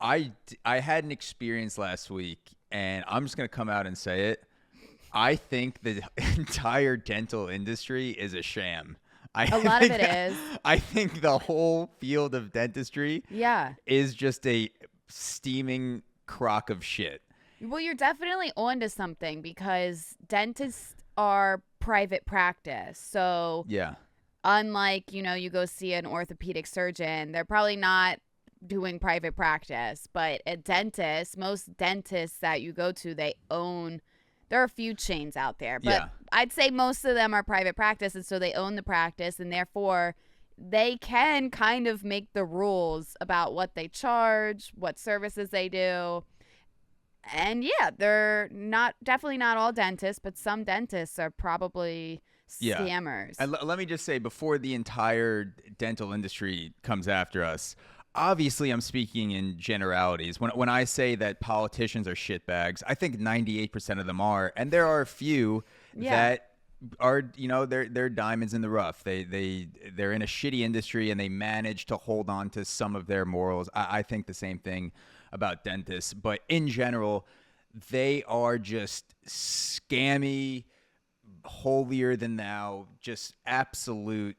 I had an experience last week, and I'm just gonna come out and say it. I think the entire dental industry is a sham. I A lot of think it is. I think the whole field of dentistry Yeah. is just a steaming crock of shit. Well, you're definitely onto something because dentists are private practice. So, Yeah. unlike, you go see an orthopedic surgeon, they're probably not doing private practice. But a dentist, most dentists that you go to, there are a few chains out there, but Yeah. I'd say most of them are private practice. And so they own the practice, and therefore they can kind of make the rules about what they charge, what services they do. And yeah, they're definitely not all dentists, but some dentists are probably Yeah. scammers. And let me just say, before the entire dental industry comes after us, obviously I'm speaking in generalities. When I say that politicians are shitbags, I think 98% of them are, and there are a few that are, they're diamonds in the rough. They're in a shitty industry and they manage to hold on to some of their morals. I think the same thing about dentists, but in general, they are just scammy, holier than thou, just absolute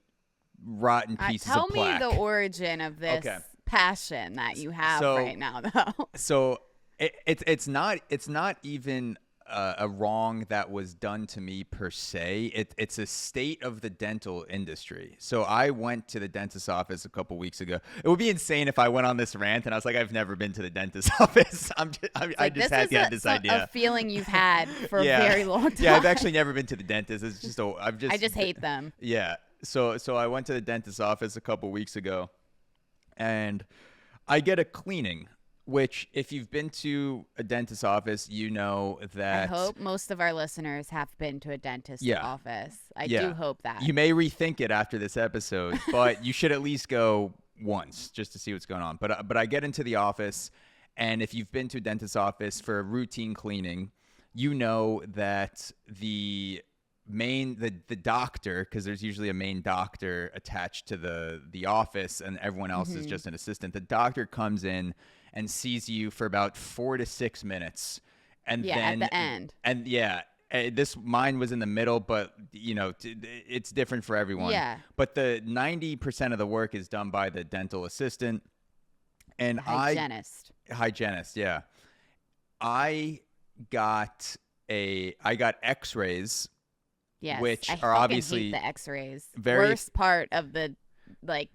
rotten pieces Tell of plaque. me the origin of this passion that you have right now, though. So it's not even a wrong that was done to me per se. It's a state of the dental industry. So I went to the dentist's office a couple weeks ago. It would be insane if I went on this rant and I was like, I've never been to the dentist's office. I just had this idea. A feeling you've had for a very long time. Yeah, I've actually never been to the dentist. It's just I just hate them. Yeah. So I went to the dentist's office a couple weeks ago, and I get a cleaning. Which, if you've been to a dentist's office, you know that... I hope most of our listeners have been to a dentist's office. I do hope that. You may rethink it after this episode, but you should at least go once just to see what's going on. But I get into the office, and if you've been to a dentist's office for a routine cleaning, you know that the doctor, because there's usually a main doctor attached to the office, and everyone else is just an assistant. The doctor comes in and sees you for about 4 to 6 minutes, and then at the end. And mine was in the middle, but it's different for everyone. Yeah. But the 90% of the work is done by the dental assistant and hygienist. Yeah. I got X-rays. Yes, which I are obviously hate the X-rays. Very worst part of the the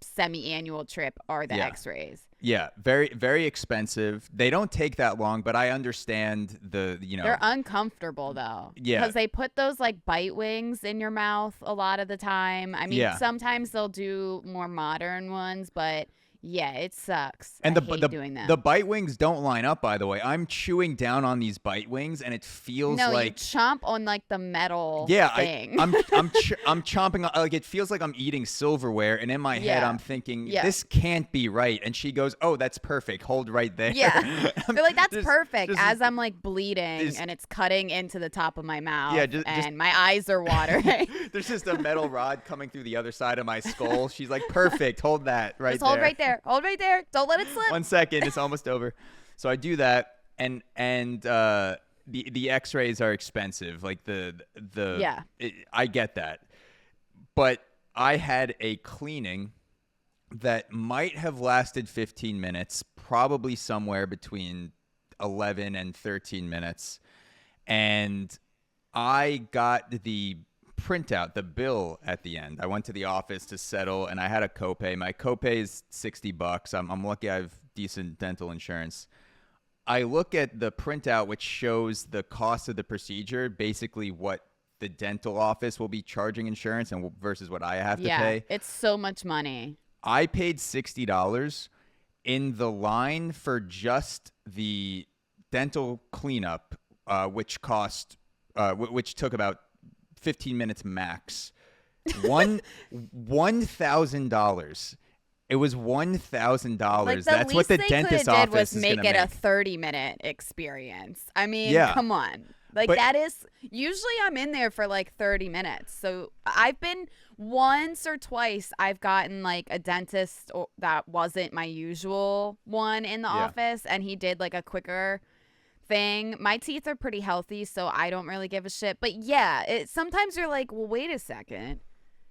semi-annual trip are the X-rays. Yeah, very, very expensive. They don't take that long, but I understand They're uncomfortable though. Yeah. Because they put those bite wings in your mouth a lot of the time. I mean, sometimes they'll do more modern ones, but yeah, it sucks. And I hate doing that. The bite wings don't line up, by the way. I'm chewing down on these bite wings, and it feels like... you chomp on the metal thing. I'm chomping on... It feels like I'm eating silverware, and in my head, I'm thinking, this can't be right. And she goes, oh, that's perfect. Hold right there. Yeah. They're like, that's perfect. As I'm bleeding, and it's cutting into the top of my mouth, and my eyes are watering. There's just a metal rod coming through the other side of my skull. She's like, perfect. Hold that right there. Just hold right there. Hold right there. Don't let it slip. 1 second. It's almost over. So I do that, and the X-rays are expensive. I get that, but I had a cleaning that might have lasted 15 minutes, probably somewhere between 11 and 13 minutes, and I got the printout, the bill at the end. I went to the office to settle, and I had a copay. My copay is $60. I'm lucky I have decent dental insurance. I look at the printout, which shows the cost of the procedure, basically what the dental office will be charging insurance and versus what I have to pay. Yeah, it's so much money. I paid $60 in the line for just the dental cleanup, which took about 15 minutes max. $1,000. It was $1,000. That's what the dentist office was make it a 30-minute experience. I mean, come on. Like, that is usually I'm in there for like 30 minutes. So I've been once or twice I've gotten like a dentist that wasn't my usual one in the office, and he did like a quicker thing. My teeth are pretty healthy, so I don't really give a shit. But yeah, sometimes you're like, well, wait a second.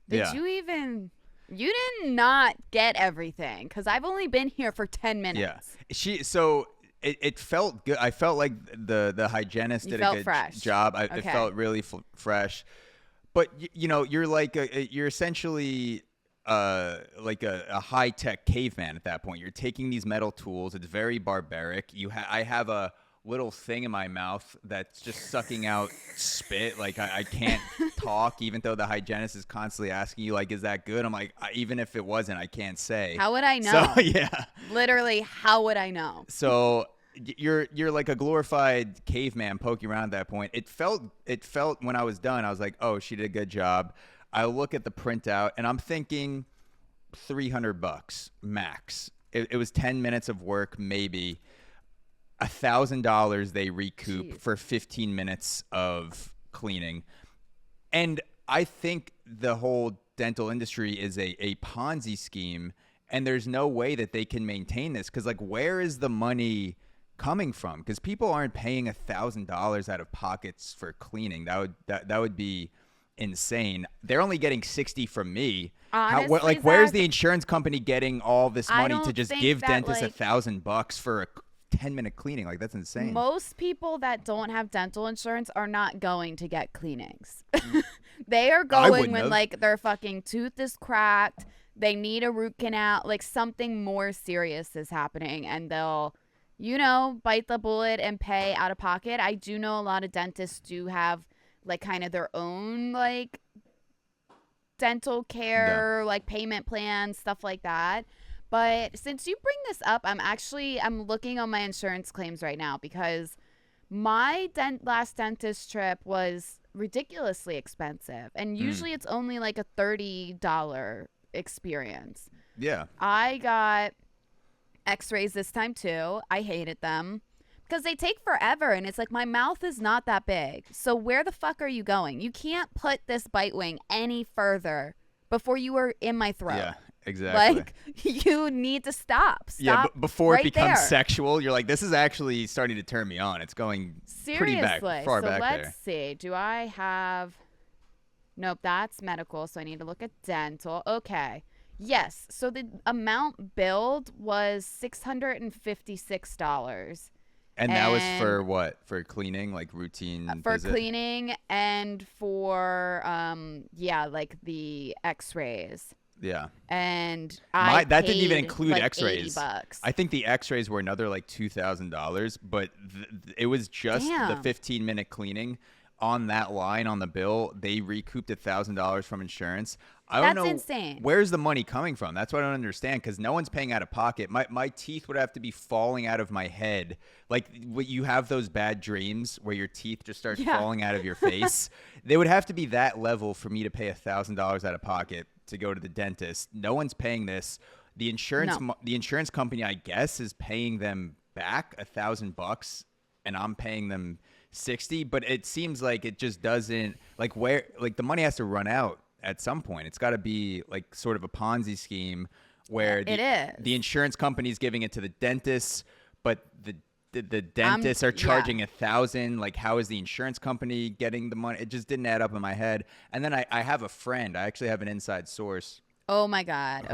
Did you did not get everything, because I've only been here for 10 minutes. Yeah. It felt good. I felt like the hygienist did a good job. It felt really fresh. But you're like you're essentially like a high tech caveman at that point. You're taking these metal tools. It's very barbaric. I have a little thing in my mouth that's just sucking out spit. Like I can't talk, even though the hygienist is constantly asking you, like, is that good? I'm like, even if it wasn't, I can't say. How would I know? So yeah, literally, how would I know? So you're like a glorified caveman poking around at that point. It felt when I was done, I was like, oh, she did a good job. I look at the printout and I'm thinking $300 max. It was 10 minutes of work, maybe. $1,000 they recoup for 15 minutes of cleaning. And I think the whole dental industry is a Ponzi scheme, and there's no way that they can maintain this, because like, where is the money coming from? Because people aren't paying $1,000 out of pockets for cleaning. That would be insane. They're only getting 60 from me. Honestly, where's the insurance company getting all this money to just give dentists like, $1,000 for a 10-minute cleaning? Like, that's insane. Most people that don't have dental insurance are not going to get cleanings. They are going when like their fucking tooth is cracked, they need a root canal, like something more serious is happening, and they'll bite the bullet and pay out of pocket. I do know a lot of dentists do have like kind of their own like dental care, like payment plans, stuff like that. But since you bring this up, I'm looking on my insurance claims right now, because my last dentist trip was ridiculously expensive. And usually it's only like a $30 experience. Yeah. I got x-rays this time too. I hated them because they take forever, and it's like, my mouth is not that big. So where the fuck are you going? You can't put this bite wing any further before you are in my throat. Yeah. Exactly. Like, you need to stop. Yeah, but before it becomes there. sexual, you're like, this is actually starting to turn me on. It's going pretty far back there. Let's see. Do I have... Nope, that's medical, so I need to look at dental. Okay. Yes, so the amount billed was $656. And that was for what? For cleaning, like routine for visit? Cleaning and for, like the x-rays. Yeah. And that didn't even include like x-rays. $80. I think the x-rays were another like $2,000, but it was just the 15-minute cleaning on that line on the bill. They recouped $1,000 from insurance. I don't know. That's insane. Where's the money coming from? That's what I don't understand, because no one's paying out of pocket. My teeth would have to be falling out of my head. Like, you have those bad dreams where your teeth just start falling out of your face. They would have to be that level for me to pay $1,000 out of pocket to go to the dentist. No one's paying this. The insurance company, I guess, is paying them back $1,000, and I'm paying them 60. But it seems like it just doesn't, like, where, like, the money has to run out at some point. It's got to be like sort of a Ponzi scheme where the insurance company is giving it to the dentists, but the dentists are charging $1,000. Like, how is the insurance company getting the money? It just didn't add up in my head. And then I have a friend. I actually have an inside source. Oh my God.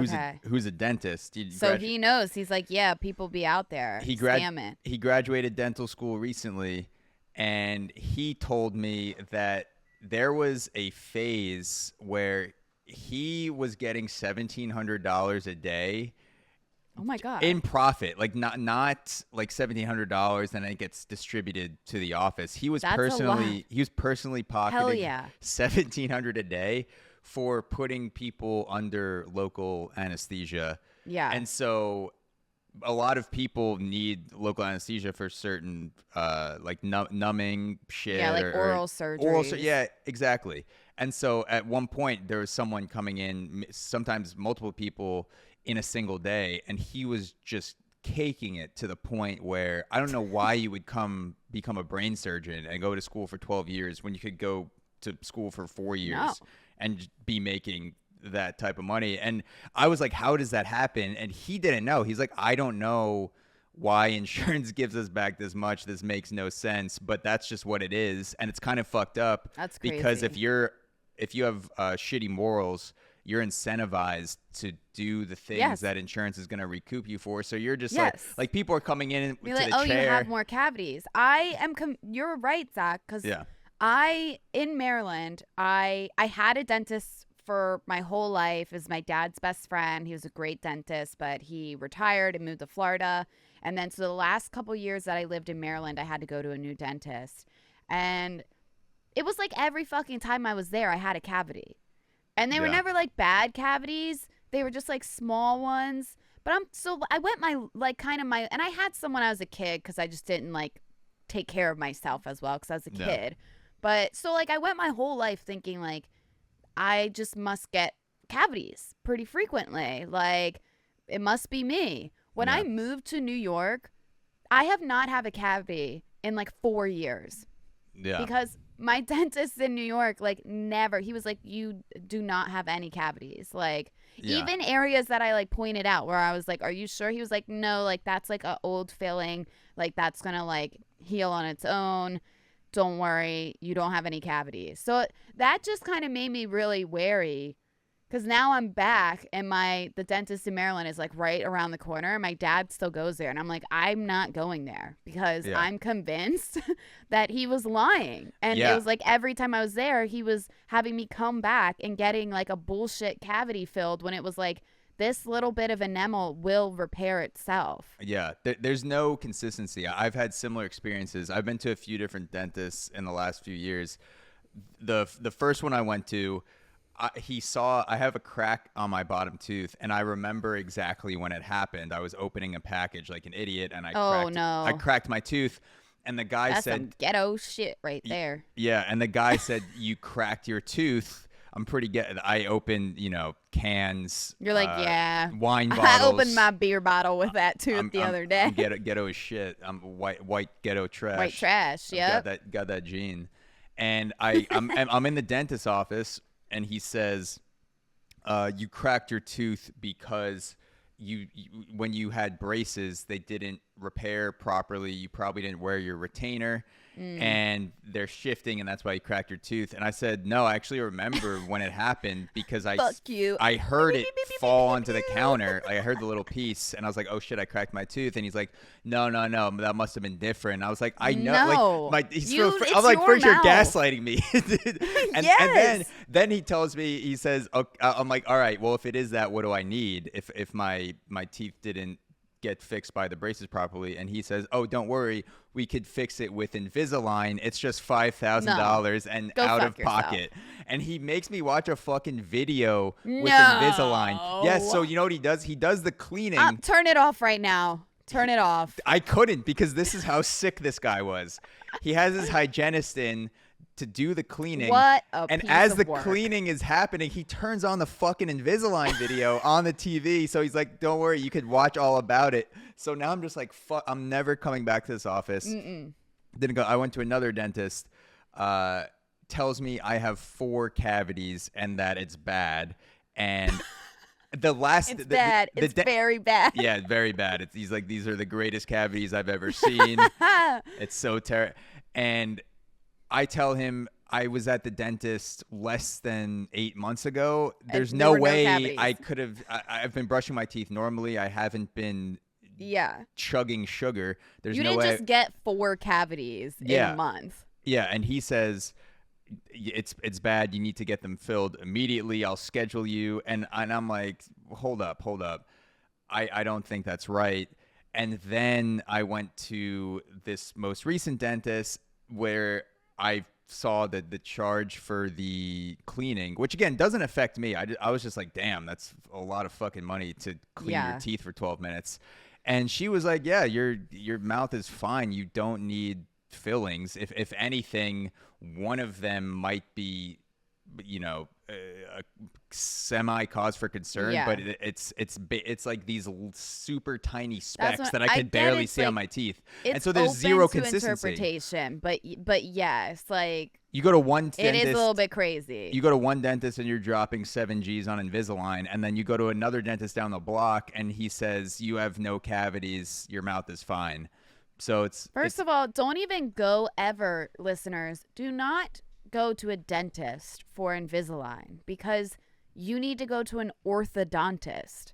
Who's a dentist. He knows. He's like, yeah, people be out there scamming. He graduated dental school recently, and he told me that there was a phase where he was getting $1,700 a day. Oh my God. In profit, like not like $1,700 and it gets distributed to the office. He was personally pocketing $1,700 a day for putting people under local anesthesia. Yeah. And so a lot of people need local anesthesia for certain like numbing shit. Yeah, like oral surgery. Yeah, exactly. And so at one point there was someone coming in, sometimes multiple people in a single day, and he was just caking it to the point where I don't know why you would become a brain surgeon and go to school for 12 years when you could go to school for 4 years and be making that type of money. And I was like, how does that happen? And he didn't know. He's like, I don't know why insurance gives us back this much. This makes no sense, but that's just what it is. And it's kind of fucked up. That's crazy. Because if you have shitty morals, you're incentivized to do the things that insurance is going to recoup you for. So you're just like people are coming in to like, the chair. You have more cavities. You're right, Zach. Because in Maryland, I had a dentist for my whole life. Is my dad's best friend. He was a great dentist, but he retired and moved to Florida. And then so the last couple years that I lived in Maryland, I had to go to a new dentist. And it was like every fucking time I was there, I had a cavity. And they were never like bad cavities. They were just like small ones. But I went and I had some when I was a kid because I just didn't like take care of myself as well because I was a kid. But so like I went my whole life thinking like I just must get cavities pretty frequently. Like it must be me. When I moved to New York, I have not had a cavity in like 4 years. Yeah. Because my dentist in New York, like never, he was like, you do not have any cavities. Like even areas that I like pointed out where I was like, are you sure? He was like, no, like that's like an old filling. Like that's going to like heal on its own. Don't worry. You don't have any cavities. So that just kind of made me really wary. Because now I'm back and the dentist in Maryland is like right around the corner. My dad still goes there. And I'm like, I'm not going there because I'm convinced that he was lying. And it was like every time I was there, he was having me come back and getting like a bullshit cavity filled when it was like, this little bit of enamel will repair itself. Yeah, there's no consistency. I've had similar experiences. I've been to a few different dentists in the last few years. The first one I went to, he saw I have a crack on my bottom tooth, and I remember exactly when it happened. I was opening a package like an idiot, and I cracked my tooth, and the guy That's said, some ghetto shit right there. Yeah, and the guy said, you cracked your tooth. I'm pretty I opened, cans. You're like, wine bottles. I opened my beer bottle with that tooth the other day. I'm ghetto as shit. I'm white ghetto trash. White trash, yeah. Got that gene. And I'm in the dentist's office, and he says, you cracked your tooth because you when you had braces, they didn't repair properly. You probably didn't wear your retainer. And they're shifting, and that's why you cracked your tooth. And I said, no, I actually remember when it happened because I heard it fall onto the counter. Like, I heard the little piece, and I was like, oh shit, I cracked my tooth. And he's like, no, that must have been different. And I was like, I know. No. I'm like, first you're gaslighting me. and then he tells me, he says, okay, I'm like, all right, well, if it is that, what do I need? If my teeth didn't get fixed by the braces properly. And he says, oh, don't worry, we could fix it with Invisalign. It's just $5,000 and out of pocket. And he makes me watch a fucking video with Invisalign. Yes, so you know what he does? He does the cleaning. Turn it off right now. Turn it off. I couldn't, because this is how sick this guy was. He has his hygienist in to do the cleaning. And as the cleaning is happening, he turns on the fucking Invisalign video on the TV. So he's like, don't worry, you could watch all about it. So now I'm just like, fuck, I'm never coming back to this office. Didn't go. I went to another dentist, tells me I have 4 cavities and that it's bad. And it's bad. It's very bad. Yeah, very bad. He's like, these are the greatest cavities I've ever seen. It's so terrible. And I tell him I was at the dentist less than 8 months ago. There's no way I could have. I've been brushing my teeth normally. I haven't been chugging sugar. You didn't just get 4 cavities in a month. Yeah, and he says it's bad. You need to get them filled immediately. I'll schedule you. And I'm like, hold up. I don't think that's right. And then I went to this most recent dentist where I saw that the charge for the cleaning, which again doesn't affect me. I was just like, damn, that's a lot of fucking money to clean your teeth for 12 minutes. And she was like, yeah, your mouth is fine. You don't need fillings. If anything, one of them might be, semi cause for concern, but it's like these super tiny specks that I could barely see on my teeth, and so there's zero consistency. Interpretation, but yes, like you go to one dentist, it is a little bit crazy. You go to one dentist and you're dropping 7 G's on Invisalign, and then you go to another dentist down the block and he says you have no cavities, your mouth is fine. So First of all, don't even go ever, listeners. Do not go to a dentist for Invisalign, because you need to go to an orthodontist,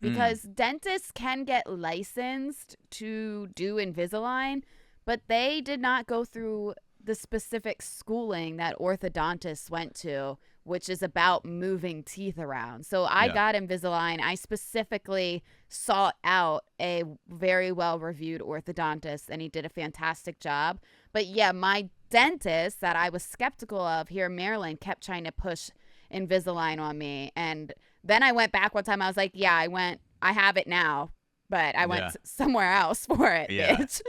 because dentists can get licensed to do Invisalign, but they did not go through the specific schooling that orthodontists went to, which is about moving teeth around. So I got Invisalign. I specifically sought out a very well-reviewed orthodontist, and he did a fantastic job. But yeah, my dentist that I was skeptical of here in Maryland kept trying to push Invisalign on me. And then I went back one time. I was like, I have it now, but I went somewhere else for it, bitch.